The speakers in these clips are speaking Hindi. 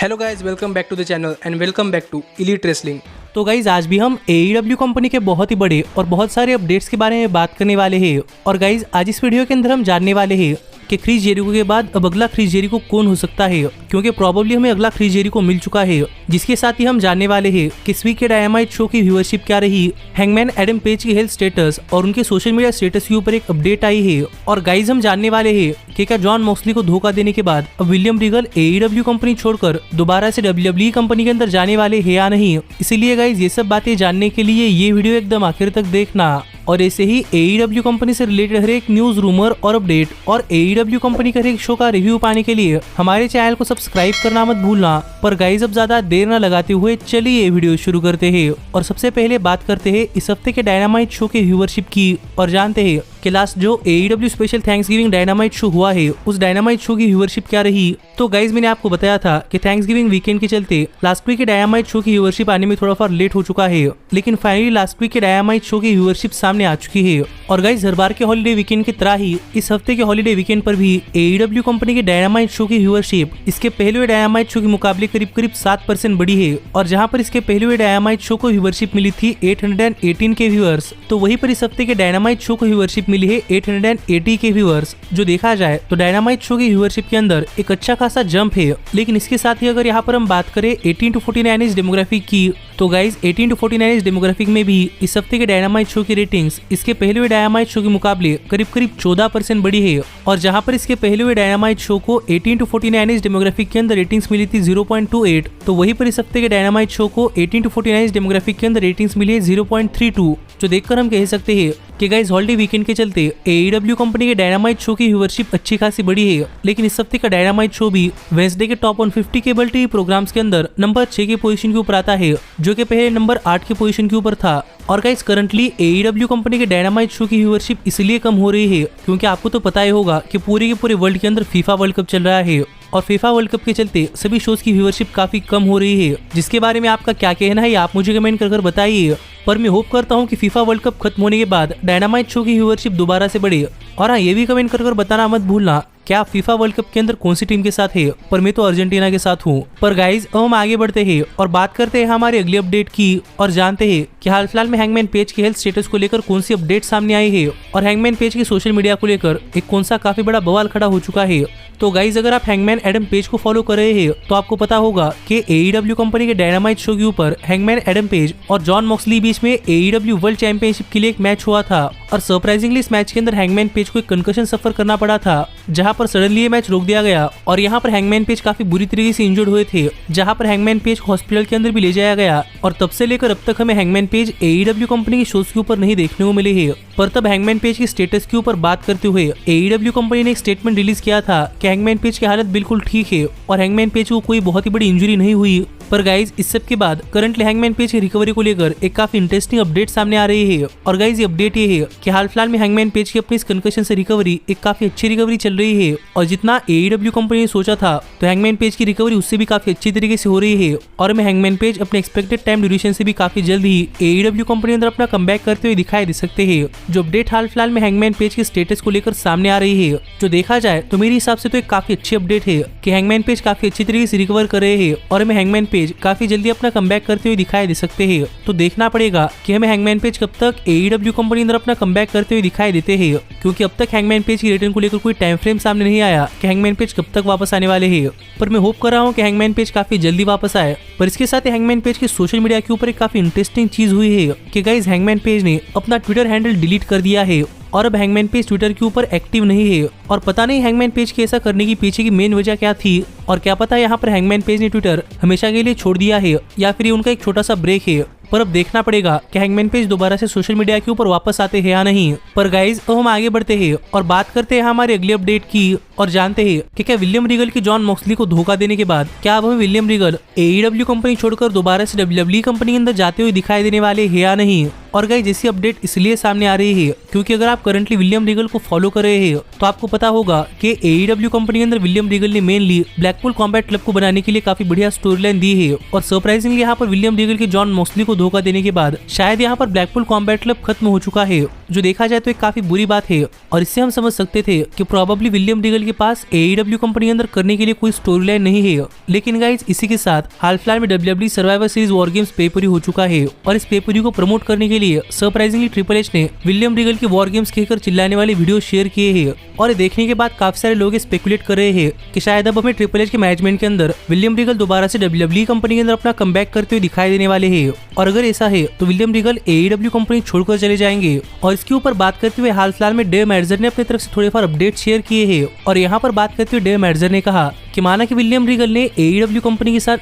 Hello guys, welcome back to the channel and welcome back to Elite Wrestling. तो गाइज आज भी हम AEW कंपनी के बहुत ही बड़े और बहुत सारे अपडेट्स के बारे में बात करने वाले हैं। और गाइज आज इस वीडियो के अंदर हम जानने वाले हैं कि क्रिस जेरिको के बाद अब अगला क्रिस जेरिको कौन हो सकता है, क्योंकि प्रोबेबली हमें अगला क्रिस जेरिको मिल चुका है। जिसके साथ ही हम जानने वाले हैं कि इस वीक के डायनामाइट शो की व्यूअरशिप क्या रही, हैंगमैन एडम पेज की हेल्थ स्टेटस और उनके सोशल मीडिया स्टेटस के ऊपर एक अपडेट आई है। और गाइज हम जानने वाले हैं कि क्या जॉन मॉक्सली को धोखा देने के बाद अब विलियम रीगल AEW कंपनी छोड़कर दोबारा से WWE कंपनी के अंदर जाने वाले हैं या नहीं। इसीलिए गाइज ये सब बातें जानने के लिए ये वीडियो एकदम आखिर तक देखना। और ऐसे ही AEW कंपनी से रिलेटेड हर एक न्यूज, रूमर और अपडेट और AEW कंपनी के हर एक शो का रिव्यू पाने के लिए हमारे चैनल को सब्सक्राइब करना मत भूलना। पर गाइज अब ज्यादा देर न लगाते हुए चलिए ये वीडियो शुरू करते हैं। और सबसे पहले बात करते हैं इस हफ्ते के डायनामाइट शो के व्यूअरशिप की और जानते हैं कि लास्ट जो AEW special Thanksgiving dynamite show हुआ है उस डायनामाइट शो की व्यूअरशिप क्या रही। तो गाइज मैंने आपको बताया था कि थैंक्सगिविंग वीकेंड के चलते लास्ट वीक के डायनामाइट शो की व्यूअरशिप आने में थोड़ा फॉर लेट हो चुका है, लेकिन फाइनली लास्ट वीक के डायनामाइट शो की व्यूअरशिप सामने आ चुकी है। और गाइज हर बार के हॉलीडे वीकेंड की तरह ही इस हफ्ते के हॉलीडे वीकेंड पर भी AEW कंपनी के डायनामाइट शो की व्यूअरशिप इसके पहले हुए डायनामाइट शो के मुकाबले करीब 7% बढ़ी है। और जहां पर इसके पहले हुए डायनामाइट शो को व्यूअरशिप मिली थी 818 के व्यूअर्स, तो वहीं पर इस हफ्ते के डायनामाइट शो को व्यूअरशिप मिली है 880 के व्यूअर्स। जो देखा जाए तो डायनामाइट शो की व्यूअरशिप के अंदर एक अच्छा खासा जंप है। लेकिन इसके साथ ही अगर यहाँ पर हम बात करें 18 to 49 एज डेमोग्राफिक की, तो गाइज 18 to 49 एज डेमोग्राफिक में भी इस हफ्ते के डायनामाइट शो की रेटिंग्स इसके पहले हुए डायनामाइट शो के मुकाबले करीब 14% बढ़ी है। और जहां पर इसके पहले हुए डायनामाइट शो को 18 to 49 एज डेमोग्राफिक के अंदर रेटिंग्स मिली थी 0.28, तो वहीं पर इस हफ्ते के डायनामाइट शो को 18 to 49 एज डेमोग्राफिक के अंदर रेटिंग्स मिली है 0.32, जो देखकर हम कह सकते हैं कि गाइज हॉलीडे वीकेंड के चलते AEW कंपनी के डायनामाइट शो की व्यूअरशिप अच्छी खासी बढ़ी है। लेकिन इस हफ्ते का डायनामाइट शो भी वेडनेसडे के टॉप 150 केबल टीवी प्रोग्राम्स के अंदर नंबर 6 के पोजीशन के ऊपर आता है, जो कि पहले नंबर 8 के पोजीशन के ऊपर था। और गाइज करंटली AEW कंपनी के डायनामाइट शो की व्यूअरशिप इसलिए कम हो रही है क्योंकि आपको तो पता ही होगा कि पूरे के पूरे वर्ल्ड के अंदर फीफा वर्ल्ड कप चल रहा है। और फीफा वर्ल्ड कप के चलते सभी शोज की व्यूअरशिप काफी कम हो रही है, जिसके बारे में आपका क्या कहना है आप मुझे कमेंट कर बताइए। पर मैं होप करता हूँ कि फीफा वर्ल्ड कप खत्म होने के बाद डायनामाइट शो की व्यूअरशिप दोबारा से बढ़े। और हाँ, ये भी कमेंट कर बताना मत भूलना क्या फीफा वर्ल्ड कप के अंदर कौन सी टीम के साथ है। पर मैं तो अर्जेंटीना के साथ हूँ। पर गाइज अब हम आगे बढ़ते हैं और बात करते हैं हमारे अगले अपडेट की और जानते हैं कि हाल फिलहाल में हैंगमैन पेज की हेल्थ स्टेटस को लेकर कौन सी अपडेट सामने आई है और हैंगमैन पेज की सोशल मीडिया को लेकर एक कौन सा काफी बड़ा बवाल खड़ा हो चुका है। तो गाइज अगर आप हैंगमैन एडम पेज को फॉलो कर रहे हैं तो आपको पता होगा कि AEW कंपनी के डायनामाइट शो के ऊपर हैंगमैन एडम पेज और जॉन मॉक्सली बीच में AEW वर्ल्ड चैंपियनशिप के लिए एक मैच हुआ था। और सरप्राइजिंगली इस मैच के अंदर हैंगमैन पेज को एक कंकशन सफर करना पड़ा था, जहां पर सडनली ये मैच रोक दिया गया। और यहाँ पर हैंगमैन पेज काफी बुरी तरीके से इंजर्ड हुए थे, जहां पर हैंगमैन पेज को हॉस्पिटल के अंदर भी ले जाया गया। और तब से लेकर अब तक हमें हैंगमैन पेज AEW कंपनी के शोज के ऊपर नहीं देखने को मिले है। पर तब हैंगमैन पेज की स्टेटस के ऊपर बात करते हुए AEW कंपनी ने एक स्टेटमेंट रिलीज किया था कि हैंगमैन पेज की हालत बिल्कुल ठीक है और हैंगमैन पेज को कोई बहुत ही बड़ी इंजरी नहीं हुई। पर गाइज इस सब के बाद करंटली हैंगमैन पेज की रिकवरी को लेकर एक काफी इंटरेस्टिंग अपडेट सामने आ रही है। और गाइज ये अपडेट ये है कि हाल फिलहाल में हैंगमैन पेज की अपनी इस कंकशन से रिकवरी एक काफी अच्छी रिकवरी चल रही है। और जितना AEW कंपनी ने सोचा था तो हैंगमैन पेज की रिकवरी उससे भी काफी अच्छी तरीके से हो रही है। और हमें हैंगमैन पेज अपने एक्सपेक्टेड टाइम ड्यूरेशन से भी काफी जल्द ही AEW कंपनी अंदर अपना कमबैक करते हुए दिखाई दे सकते हैं। जो अपडेट हाल फिलहाल में हैंगमैन पेज के स्टेटस को लेकर सामने आ रही है, जो देखा जाए तो मेरे हिसाब से तो एक काफी अच्छी अपडेट है कि हैंगमैन पेज काफी अच्छी तरीके से रिकवर कर रहे हैं और हमें हैंगमैन पेज काफी जल्दी अपना कमबैक करते हुए दिखाई दे सकते हैं। तो देखना पड़ेगा कि हमें हैंगमैन पेज कब तक AEW कंपनी अंदर अपना कमबैक करते हुए दिखाई देते हैं, क्योंकि अब तक हैंगमैन पेज की रिटर्न को लेकर कोई टाइम फ्रेम सामने नहीं आया कि हैंगमैन पेज कब तक वापस आने वाले हैं। पर मैं होप कर रहा हूँ कि हैंगमैन पेज काफी जल्दी वापस आए। पर इसके साथ ही हैंगमैन पेज की सोशल मीडिया के ऊपर एक काफी इंटरेस्टिंग चीज हुई है कि गाइज हैंगमैन पेज ने अपना ट्विटर हैंडल डिलीट कर दिया है और अब हैंगमैन पेज ट्विटर के ऊपर एक्टिव नहीं है। और पता नहीं हैंगमैन पेज के ऐसा करने की पीछे की मेन वजह क्या थी, और क्या पता यहाँ पर हैंगमैन पेज ने ट्विटर हमेशा के लिए छोड़ दिया है या फिर ये उनका एक छोटा सा ब्रेक है। पर अब देखना पड़ेगा कि हैंगमैन पेज दोबारा से सोशल मीडिया के ऊपर वापस आते हैं या नहीं। पर गाइज अब हम आगे बढ़ते हैं और बात करते हैं हमारे अगले अपडेट की और जानते हैं कि क्या विलियम रीगल की जॉन मॉक्सली को धोखा देने के बाद क्या अब हमें विलियम रीगल AEW कंपनी छोड़कर दोबारा से WWE कंपनी के अंदर जाते हुए दिखाई देने वाले हैं या नहीं। और गाइज जैसी अपडेट इसलिए सामने आ रही है क्योंकि अगर आप करंटली विलियम रीगल को फॉलो कर रहे हैं तो आपको पता होगा कि AEW कंपनी के अंदर विलियम रीगल ने मेनली ब्लैकपूल कॉम्बैट क्लब को बनाने के लिए काफी बढ़िया स्टोरी लाइन दी है। और सरप्राइजिंगली यहाँ पर विलियम रीगल की जॉन मॉक्सली को धोखा देने के बाद शायद यहाँ पर ब्लैकपूल कॉम्बैट क्लब खत्म हो चुका है, जो देखा जाए तो एक काफी बुरी बात है। और इससे हम समझ सकते थे कि प्रोबेबली विलियम रीगल के पास AEW कंपनी के अंदर करने के लिए कोई स्टोरी लाइन नहीं है। लेकिन गाइज इसी के साथ हाल फिलहाल में WWE survivor series war games paper हो चुका है और इस पेपर को प्रमोट करने के लिए सरप्राइजिंगली ट्रिपल एच ने विलियम रीगल के वॉर गेम्स कहकर चिल्लाने वाली वीडियो शेयर किए हैं। और देखने के बाद काफी सारे लोग स्पेकुलेट कर रहे हैं कि शायद अब हमें ट्रिपल एच के मैनेजमेंट के अंदर विलियम रीगल दोबारा से WWE कंपनी के अंदर अपना कमबैक करते हुए दिखाई देने वाले हैं। और अगर ऐसा है तो विलियम रीगल AEW कंपनी छोड़कर चले जाएंगे। और इसके ऊपर बात करते हुए हाल फिलहाल में डेव मैडजर ने अपनी तरफ से थोड़े फार अपडेट शेयर किए हैं। और यहाँ पर बात करते हुए डेव मैडजर ने कहा कि माना कि विलियम रीगल ने AEW कंपनी के साथ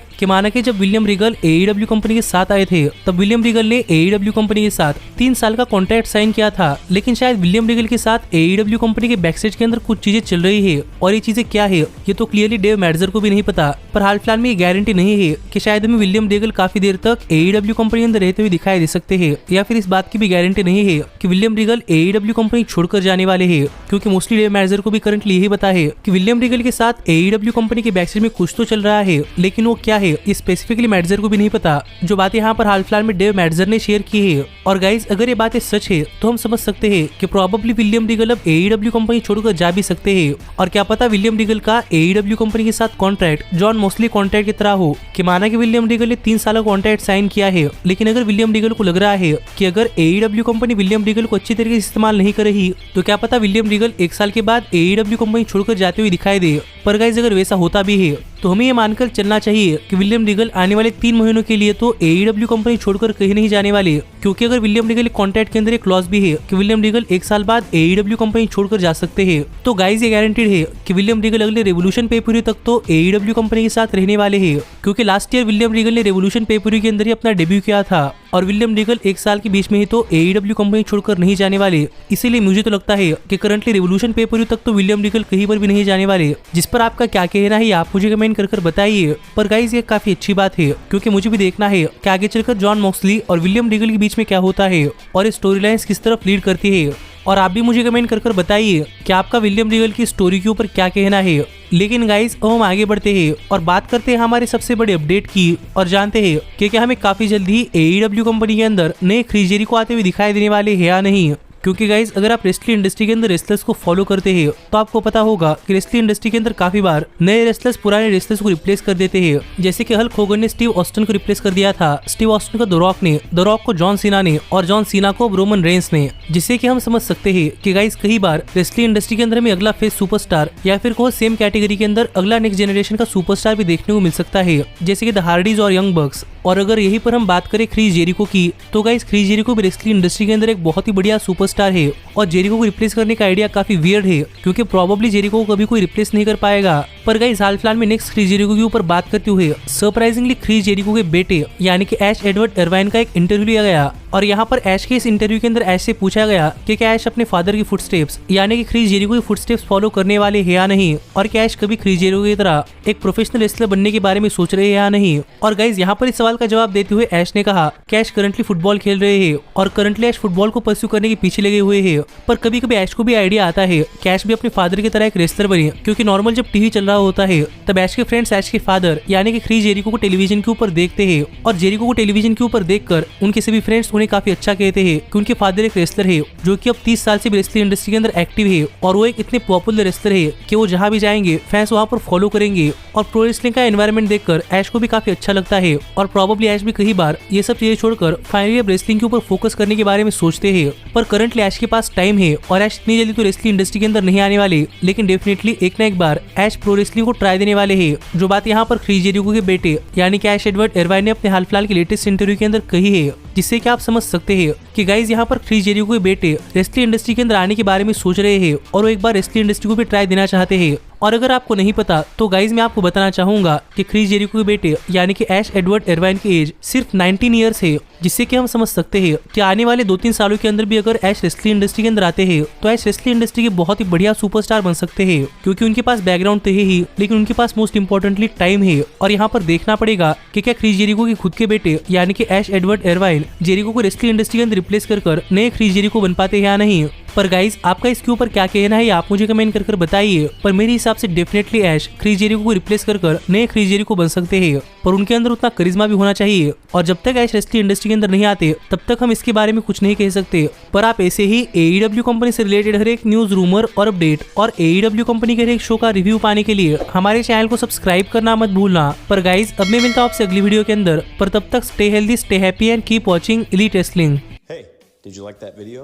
जब विलियम रीगल AEW कंपनी के साथ आए थे तब विलियम रीगल ने AEW कंपनी के साथ 3 साल का कॉन्ट्रैक्ट साइन किया था। लेकिन शायद विलियम रीगल के साथ AEW कंपनी के बैकस्टेज के अंदर कुछ चीजें चल रही है और ये चीजें क्या है ये तो क्लियरली डेव मैडजर को भी नहीं पता। पर हाल फिलहाल में ये गारंटी नहीं है कि शायद हमें विलियम रीगल काफी देर तक AEW कंपनी के अंदर रहते हुए दिखाई दे सकते हैं, या फिर इस बात की भी गारंटी नहीं है कि विलियम रीगल AEW कंपनी छोड़कर जाने वाले हैं। क्योंकि मोस्टली डेव मैडजर को भी करंटली यही पता है कि विलियम रीगल के साथ AEW कंपनी के बैकस्टेज में कुछ तो चल रहा है, लेकिन वो क्या है ये स्पेसिफिकली मैडजर को भी नहीं पता। जो बातें यहाँ पर हाल फिलहाल में डेव मैडजर ने शेयर की है। और गाइज अगर ये बातें सच है तो हम समझ सकते हैं कि प्रोबेबली विलियम रीगल अब AEW कंपनी छोड़कर जा भी सकते हैं। और क्या पता विलियम रीगल का AEW कंपनी के साथ कॉन्ट्रैक्ट जॉन मोस्टली कॉन्ट्रैक्ट की तरह हो कि माना कि विलियम रीगल ने 3 साल का कॉन्ट्रैक्ट साइन किया है, लेकिन अगर विलियम रीगल को लग रहा है कि अगर AEW कंपनी विलियम रीगल को अच्छी तरीके से इस्तेमाल नहीं कर रही तो क्या पता विलियम रीगल 1 साल के बाद AEW कंपनी छोड़कर जाते हुए दिखाई दे। पर गाइज अगर वैसा होता भी है तो हमें ये मानकर चलना चाहिए कि विलियम रीगल आने वाले 3 महीनों के लिए तो AEW कंपनी छोड़कर कहीं नहीं जाने वाले। क्योंकि अगर विलियम रीगल कॉन्ट्रैक्ट के अंदर एक क्लॉज भी है कि विलियम रीगल 1 साल बाद AEW कंपनी छोड़कर जा सकते हैं, तो गाइज ये गारंटेड है कि विलियम रीगल अगले रेवोल्यूशन पेपर तक तो AEW कंपनी के साथ रहने वाले हैं। क्योंकि लास्ट ईयर विलियम रीगल ने रेवोल्यूशन पेपर के अंदर ही अपना डेब्यू किया था और विलियम रीगल 1 साल के बीच में ही तो AEW कंपनी छोड़कर नहीं जाने वाले। इसीलिए मुझे तो लगता है कि करंटली रेवोल्यूशन पेपर तक तो विलियम रीगल कहीं पर भी नहीं जाने वाले। जिस पर आपका क्या कहना है आप मुझे कमेंट कर बताइए। पर गाइज ये काफी अच्छी बात है क्योंकि मुझे भी देखना है कि आगे चलकर जॉन मॉक्सली और विलियम रीगल के बीच में क्या होता है और ये स्टोरी लाइन्स किस तरफ लीड करती है। और आप भी मुझे कमेंट कर बताइए कि आपका विलियम रीगल की स्टोरी के ऊपर क्या कहना है। लेकिन गाइज अब हम आगे बढ़ते हैं और बात करते हैं हमारे सबसे बड़े अपडेट की और जानते हैं कि क्या हमें काफी जल्दी AEW कंपनी के अंदर नए क्रिस जेरिको आते हुए दिखाई देने वाले हैं या नहीं। क्योंकि गाइज अगर आप रेसलिंग इंडस्ट्री के अंदर रेसलर्स को फॉलो करते हैं तो आपको पता होगा कि रेसलिंग इंडस्ट्री के अंदर काफी बार नए रेसलर्स पुराने रेसलर्स को रिप्लेस कर देते हैं। जैसे कि हल्क होगन ने स्टीव ऑस्टिन को रिप्लेस कर दिया था, स्टीव ऑस्टिन को द रॉक ने, द रॉक को जॉन सीना ने और जॉन सीना को रोमन रेंस ने। जिससे कि हम समझ सकते हैं कि गाइज कई बार रेसलिंग इंडस्ट्री के अंदर में अगला फेस सुपरस्टार या फिर कोई सेम कैटेगरी के अंदर अगला नेक्स्ट जनरेशन का सुपरस्टार भी देखने को मिल सकता है, जैसे कि द हार्डीज और यंग बक्स। और अगर यही पर हम बात करें क्रिस जेरिको की तो गाइज क्रिस जेरिको भी रेसलिंग इंडस्ट्री के अंदर एक बहुत ही बढ़िया सुपरस्टार है और जेरिको को रिप्लेस करने का आइडिया काफी वियर्ड है क्योंकि प्रोबेबली जेरिको को कभी कोई रिप्लेस नहीं कर पाएगा। पर गाइस हाल फिलहाल में नेक्स्ट क्रिस जेरिको के ऊपर बात करते हुए सरप्राइजिंगली क्रिस जेरिको के बेटे यानी कि ऐश एडवर्ड इरवाइन का एक इंटरव्यू लिया गया और यहाँ पर ऐश के इस इंटरव्यू के अंदर ऐश से पूछा गया कि क्या ऐश अपने फादर की फुटस्टेप्स यानी कि क्रिस जेरिको की फुटस्टेप्स फॉलो करने वाले हैं या नहीं, और क्या ऐश कभी क्रिस जेरिको की तरह एक प्रोफेशनल रेसलर बनने के बारे में सोच रहे हैं या नहीं। और गाइस यहाँ पर इस सवाल का जवाब देते हुए ऐश ने कहा कि ऐश करंटली फुटबॉल खेल रहे हैं और करंटली ऐश फुटबॉल को परस्यू करने के पीछे लगे हुए हैं। पर कभी कभी ऐश को भी आइडिया आता है कि ऐश भी अपने फादर की तरह एक रेसलर बने, क्योंकि नॉर्मल जब टीवी चल रहा होता है तब ऐश के फ्रेंड्स ऐश के फादर यानी कि क्रिस जेरिको को टेलीविजन के ऊपर देखते हैं और जेरिको को टेलीविजन के ऊपर देखकर उनके सभी फ्रेंड्स उन्हें काफी अच्छा कहते हैं कि उनके फादर एक रेसलर है जो कि अब 30 साल से रेसलिंग इंडस्ट्री के अंदर एक्टिव है और वो एक इतने पॉपुलर रेसलर है कि वो जहाँ भी जाएंगे फैंस वहाँ पर फॉलो करेंगे। और प्रो रेसलिंग का एनवायरनमेंट देखकर ऐश को भी काफी अच्छा लगता है और प्रोबेबली ऐश भी कई बार ये सब चीजें छोड़कर फाइनली अब रेसलिंग के ऊपर फोकस करने के बारे में सोचते हैं। पर करंटली ऐश के पास टाइम है और ऐश इतनी जल्दी तो रेसलिंग इंडस्ट्री के अंदर नहीं आने वाले, लेकिन डेफिनेटली एक ना एक बार ऐश प्रो रेसलिंग को ट्राई देने वाले हैं। जो बात यहाँ पर क्रिस जेरिको के बेटे यानी कि ऐश एडवर्ड इरवाइन ने अपने हाल फिलहाल के लेटेस्ट इंटरव्यू के अंदर कही है, जिससे कि आप समझ सकते हैं कि गाइज यहाँ पर क्रिस जेरिको के बेटे रेसलिंग इंडस्ट्री के अंदर आने के बारे में सोच रहे हैं और वो एक बार रेसलिंग इंडस्ट्री को भी ट्राई देना चाहते हैं। और अगर आपको नहीं पता तो गाइज मैं आपको बताना चाहूंगा कि क्रिस जेरिको के बेटे यानी कि ऐश एडवर्ड इरवाइन की एज सिर्फ 19 ईयर्स है, जिससे कि हम समझ सकते हैं कि आने वाले 2-3 सालों के अंदर भी अगर ऐश रेसलिंग इंडस्ट्री के अंदर आते हैं तो ऐश रेसलिंग इंडस्ट्री के बहुत ही बढ़िया सुपरस्टार बन सकते हैं, क्योंकि उनके पास बैकग्राउंड तो है ही लेकिन उनके पास मोस्ट इंपॉर्टेंटली टाइम है। और यहाँ पर देखना पड़ेगा कि क्या क्रिस जेरिको के खुद के बेटे यानी कि ऐश एडवर्ड इरवाइन जेरिको को रेसलिंग इंडस्ट्री के अंदर रिप्लेस कर नए क्रिस जेरिको बन पाते हैं या नहीं। पर गाइज आपका इसके ऊपर क्या कहना है आप मुझे कमेंट कर बताइए। पर मेरे हिसाब से डेफिनेटली ऐश क्रिस जेरिको को रिप्लेस कर नए क्रिस जेरिको बन सकते हैं, पर उनके अंदर उतना करिश्मा भी होना चाहिए। और जब तक ऐश रेसलिंग इंडस्ट्री के अंदर नहीं आते तब तक हम इसके बारे में कुछ नहीं कह सकते। पर आप ऐसे ही AEW कंपनी से रिलेटेड हर एक न्यूज, रूमर और अपडेट और AEW कंपनी के हर एक शो का रिव्यू पाने के लिए हमारे चैनल को सब्सक्राइब करना मत भूलना। पर गाइज अब मैं मिलता हूं आपसे अगली वीडियो के अंदर, पर तब तक stay healthy, stay happy and keep watching elite wrestling. Hey, did you like that video?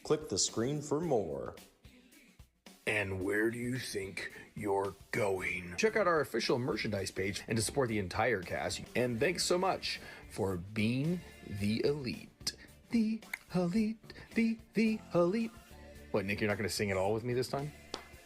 Click the screen for more. And where do you think you're going? Check out our official merchandise page and to support the entire cast. And thanks so much for being the elite. The elite, the elite. What, Nick, you're not going to sing it all with me this time?